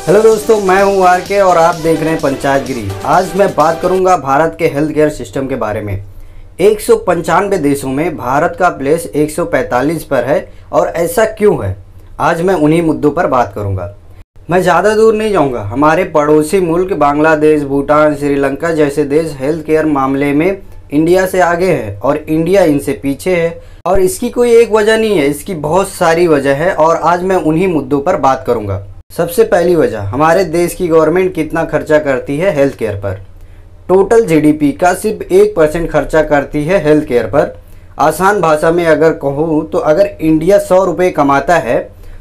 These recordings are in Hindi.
हेलो दोस्तों, मैं हूं आर.के और आप देख रहे हैं पंचायतगिरी। आज मैं बात करूंगा भारत के हेल्थ केयर सिस्टम के बारे में। 195 देशों में भारत का प्लेस 145 पर है और ऐसा क्यों है, आज मैं उन्हीं मुद्दों पर बात करूंगा। मैं ज़्यादा दूर नहीं जाऊंगा। हमारे पड़ोसी मुल्क बांग्लादेश, भूटान, श्रीलंका जैसे देश हेल्थ केयर मामले में इंडिया से आगे है और इंडिया इनसे पीछे है। और इसकी कोई एक वजह नहीं है, इसकी बहुत सारी वजह है और आज मैं उन्हीं मुद्दों पर बात करूंगा। सबसे पहली वजह, हमारे देश की गवर्नमेंट कितना खर्चा करती है हेल्थ केयर पर। टोटल जीडीपी का सिर्फ 1% खर्चा करती है हेल्थ केयर पर। आसान भाषा में अगर कहूँ तो अगर इंडिया 100 रुपये कमाता है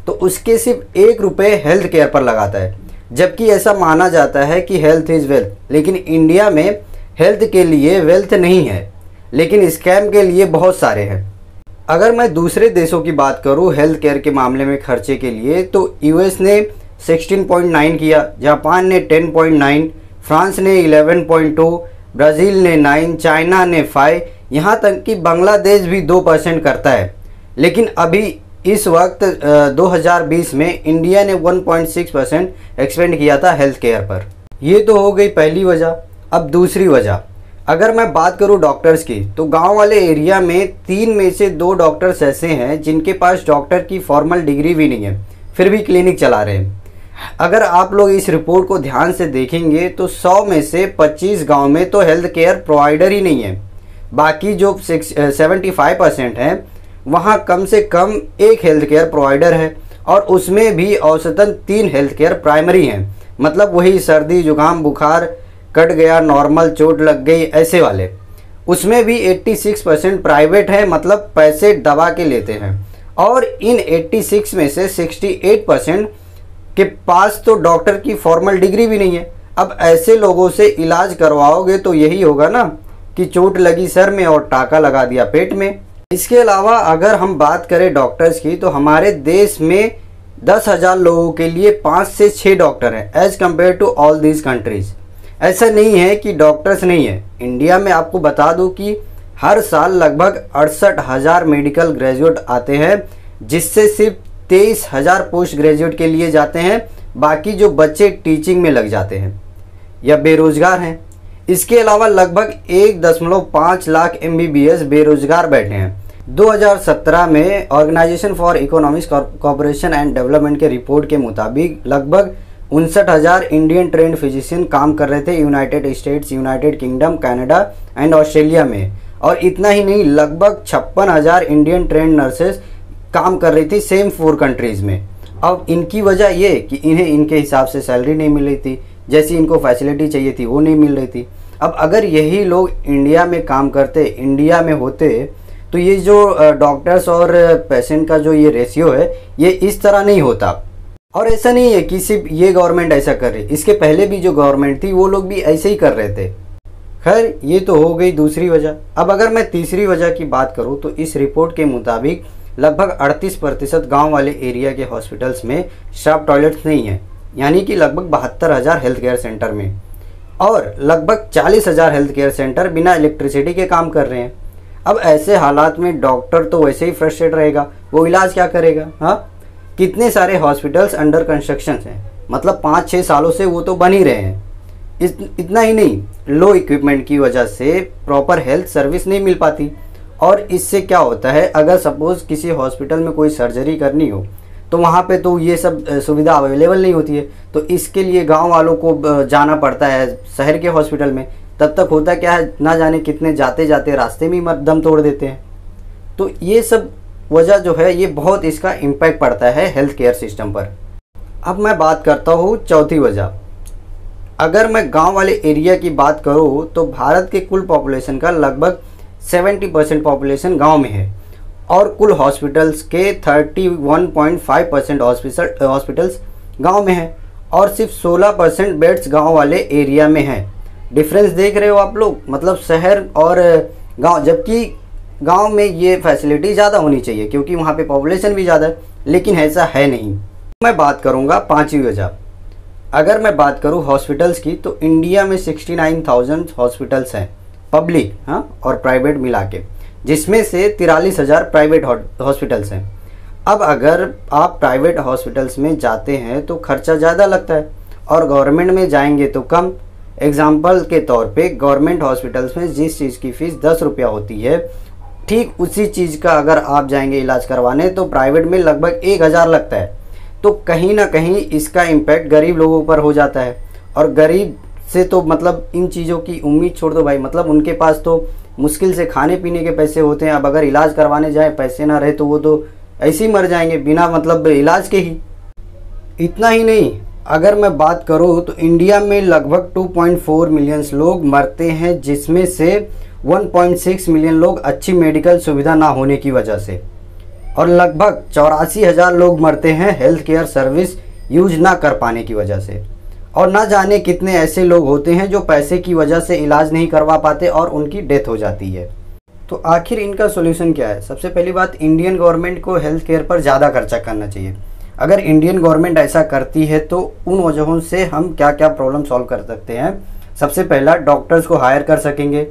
तो उसके सिर्फ 1 रुपये हेल्थ केयर पर लगाता है। जबकि ऐसा माना जाता है कि हेल्थ इज़ वेल्थ, लेकिन इंडिया में हेल्थ के लिए वेल्थ नहीं है, लेकिन स्कैम के लिए बहुत सारे हैं। अगर मैं दूसरे देशों की बात करूं हेल्थ केयर के मामले में खर्चे के लिए, तो यूएस ने 16.9 किया, जापान ने 10.9, फ्रांस ने 11.2, ब्राज़ील ने 9, चाइना ने 5, यहाँ तक कि बांग्लादेश भी 2% करता है। लेकिन अभी इस वक्त 2020 में इंडिया ने 1.6% एक्सपेंड किया था हेल्थ केयर पर। ये तो हो गई पहली वजह। अब दूसरी वजह, अगर मैं बात करूं डॉक्टर्स की, तो गांव वाले एरिया में 3 में से 2 डॉक्टर्स ऐसे हैं जिनके पास डॉक्टर की फॉर्मल डिग्री भी नहीं है, फिर भी क्लिनिक चला रहे हैं। अगर आप लोग इस रिपोर्ट को ध्यान से देखेंगे तो 100 में से 25 गांव में तो हेल्थ केयर प्रोवाइडर ही नहीं है। बाकी जो 75% हैं वहाँ कम से कम 1 हेल्थ केयर प्रोवाइडर है और उसमें भी औसतन 3 हेल्थ केयर प्राइमरी हैं। मतलब वही सर्दी जुकाम बुखार कट गया, नॉर्मल चोट लग गई, ऐसे वाले। उसमें भी 86% प्राइवेट है, मतलब पैसे दबा के लेते हैं। और इन 86 में से 68% के पास तो डॉक्टर की फॉर्मल डिग्री भी नहीं है। अब ऐसे लोगों से इलाज करवाओगे तो यही होगा ना कि चोट लगी सर में और टाका लगा दिया पेट में। इसके अलावा अगर हम बात करें डॉक्टर्स की, तो हमारे देश में 10,000 लोगों के लिए 5 से 6 डॉक्टर हैं as compare to all these countries. ऐसा नहीं है कि डॉक्टर्स नहीं है। इंडिया में आपको बता दूं कि हर साल लगभग 68,000 मेडिकल ग्रेजुएट आते हैं, जिससे सिर्फ 23,000 पोस्ट ग्रेजुएट के लिए जाते हैं। बाकी जो बच्चे टीचिंग में लग जाते हैं या बेरोजगार हैं। इसके अलावा लगभग 1.5 लाख MBBS बेरोजगार बैठे हैं। 2017 में organisation for economic cooperation and development के रिपोर्ट के मुताबिक लगभग 59,000 इंडियन ट्रेंड फिजिशियन काम कर रहे थे United states, United kingdom, Canada and Australia में। और इतना ही नहीं, लगभग 56,000 इंडियन ट्रेंड नर्सेस काम कर रही थी सेम 4 कंट्रीज़ में। अब इनकी वजह ये कि इन्हें इनके हिसाब से सैलरी नहीं मिल रही थी, जैसी इनको फैसिलिटी चाहिए थी वो नहीं मिल रही थी। अब अगर यही लोग इंडिया में काम करते, इंडिया में होते, तो ये जो डॉक्टर्स और पेशेंट का जो ये रेशियो है ये इस तरह नहीं होता। और ऐसा नहीं है कि सिर्फ ये गवर्नमेंट ऐसा कर रही, इसके पहले भी जो गवर्नमेंट थी वो लोग भी ऐसे ही कर रहे थे। खैर, ये तो हो गई दूसरी वजह। अब अगर मैं तीसरी वजह की बात करूँ तो इस रिपोर्ट के मुताबिक लगभग 38% गांव वाले एरिया के हॉस्पिटल्स में स्टाफ टॉयलेट्स नहीं है, यानी कि लगभग 72,000 हेल्थ केयर सेंटर में। और लगभग 40,000 हेल्थ केयर सेंटर बिना इलेक्ट्रिसिटी के काम कर रहे हैं। अब ऐसे हालात में डॉक्टर तो वैसे ही फ्रस्ट्रेट रहेगा, वो इलाज क्या करेगा। हाँ, कितने सारे हॉस्पिटल्स अंडर कंस्ट्रक्शन हैं, मतलब 5-6 सालों से वो तो बन ही रहे हैं। इतना ही नहीं, लो इक्विपमेंट की वजह से प्रॉपर हेल्थ सर्विस नहीं मिल पाती। और इससे क्या होता है, अगर सपोज किसी हॉस्पिटल में कोई सर्जरी करनी हो तो वहाँ पे तो ये सब सुविधा अवेलेबल नहीं होती है, तो इसके लिए गांव वालों को जाना पड़ता है शहर के हॉस्पिटल में। तब तक होता क्या है, ना जाने कितने जाते जाते रास्ते में ही दम तोड़ देते हैं। तो ये सब वजह जो है ये बहुत इसका इम्पैक्ट पड़ता है हेल्थ केयर सिस्टम पर। अब मैं बात करता हूँ चौथी वजह। अगर मैं गांव वाले एरिया की बात करूँ तो भारत के कुल पॉपुलेशन का लगभग 70% पॉपुलेशन गांव में है और कुल हॉस्पिटल्स के 31.5% हॉस्पिटल्स गांव में है और सिर्फ 16% बेड्स गांव वाले एरिया में हैं। डिफरेंस देख रहे हो आप लोग, मतलब शहर और गांव। जबकि गांव में ये फैसिलिटी ज़्यादा होनी चाहिए क्योंकि वहाँ पे पॉपुलेशन भी ज़्यादा है, लेकिन ऐसा है नहीं। मैं बात करूँगा पांचवी वजह। अगर मैं बात करूँ हॉस्पिटल्स की, तो इंडिया में 69,000 हॉस्पिटल्स हैं पब्लिक, हाँ, और प्राइवेट मिला के, जिसमें से 43,000 प्राइवेट हॉस्पिटल्स हैं। अब अगर आप प्राइवेट हॉस्पिटल्स में जाते हैं तो खर्चा ज़्यादा लगता है और गवर्नमेंट में जाएंगे तो कम। एग्जाम्पल के तौर पे गवर्नमेंट हॉस्पिटल्स में जिस चीज़ की फ़ीस 10 रुपया होती है, ठीक उसी चीज़ का अगर आप जाएंगे इलाज करवाने तो प्राइवेट में लगभग 1000 लगता है। तो कहीं ना कहीं इसका इम्पैक्ट गरीब लोगों पर हो जाता है। और गरीब से तो मतलब इन चीज़ों की उम्मीद छोड़ दो भाई, मतलब उनके पास तो मुश्किल से खाने पीने के पैसे होते हैं। अब अगर इलाज करवाने जाए पैसे ना रहे तो वो तो ऐसे ही मर जाएंगे बिना मतलब इलाज के ही। इतना ही नहीं, अगर मैं बात करूँ तो इंडिया में लगभग 2.4 मिलियन लोग मरते हैं, जिसमें से 1.6 मिलियन लोग अच्छी मेडिकल सुविधा ना होने की वजह से, और लगभग 84,000 लोग मरते हैं हेल्थ केयर सर्विस यूज ना कर पाने की वजह से। और ना जाने कितने ऐसे लोग होते हैं जो पैसे की वजह से इलाज नहीं करवा पाते और उनकी डेथ हो जाती है। तो आखिर इनका सोल्यूशन क्या है? सबसे पहली बात, इंडियन गवर्नमेंट को हेल्थ केयर पर ज़्यादा खर्चा करना चाहिए। अगर इंडियन गवर्नमेंट ऐसा करती है तो उन वजहों से हम क्या क्या प्रॉब्लम सॉल्व कर सकते हैं। सबसे पहला, डॉक्टर्स को हायर कर सकेंगे।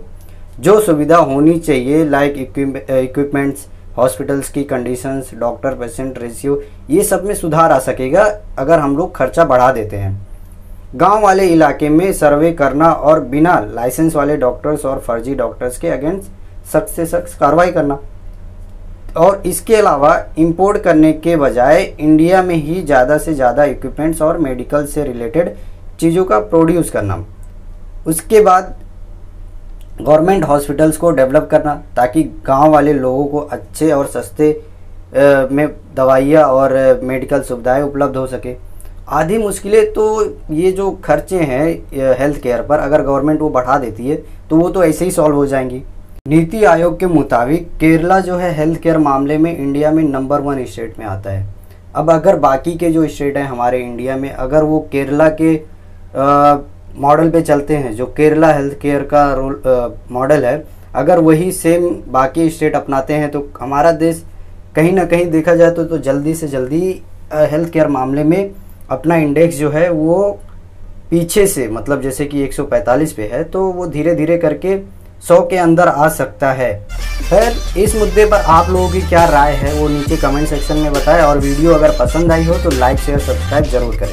जो सुविधा होनी चाहिए लाइक इक्विपमेंट्स, हॉस्पिटल्स की कंडीशंस, डॉक्टर पेशेंट रेशियो, ये सब में सुधार आ सकेगा अगर हम लोग खर्चा बढ़ा देते हैं। गांव वाले इलाके में सर्वे करना और बिना लाइसेंस वाले डॉक्टर्स और फर्जी डॉक्टर्स के अगेंस्ट सख्त से सख्त कार्रवाई करना। और इसके अलावा इंपोर्ट करने के बजाय इंडिया में ही ज़्यादा से ज़्यादा इक्विपमेंट्स और मेडिकल से रिलेटेड चीज़ों का प्रोड्यूस करना। उसके बाद गवर्नमेंट हॉस्पिटल्स को डेवलप करना ताकि गांव वाले लोगों को अच्छे और सस्ते में दवाइयाँ और मेडिकल सुविधाएं उपलब्ध हो सके। आधी मुश्किलें तो ये जो खर्चे हैं हेल्थ केयर पर, अगर गवर्नमेंट वो बढ़ा देती है तो वो तो ऐसे ही सॉल्व हो जाएंगी। नीति आयोग के मुताबिक केरला जो है हेल्थ केयर मामले में इंडिया में नंबर 1 स्टेट में आता है। अब अगर बाकी के जो स्टेट हैं हमारे इंडिया में, अगर वो केरला के मॉडल पे चलते हैं, जो केरला हेल्थ केयर का मॉडल है, अगर वही सेम बाकी स्टेट अपनाते हैं तो हमारा देश कहीं ना कहीं देखा जाए तो जल्दी से जल्दी हेल्थ केयर मामले में अपना इंडेक्स जो है वो पीछे से, मतलब जैसे कि 145 पे है, तो वो धीरे धीरे करके 100 के अंदर आ सकता है। खैर, इस मुद्दे पर आप लोगों की क्या राय है वो नीचे कमेंट सेक्शन में बताएं, और वीडियो अगर पसंद आई हो तो लाइक शेयर सब्सक्राइब जरूर करें।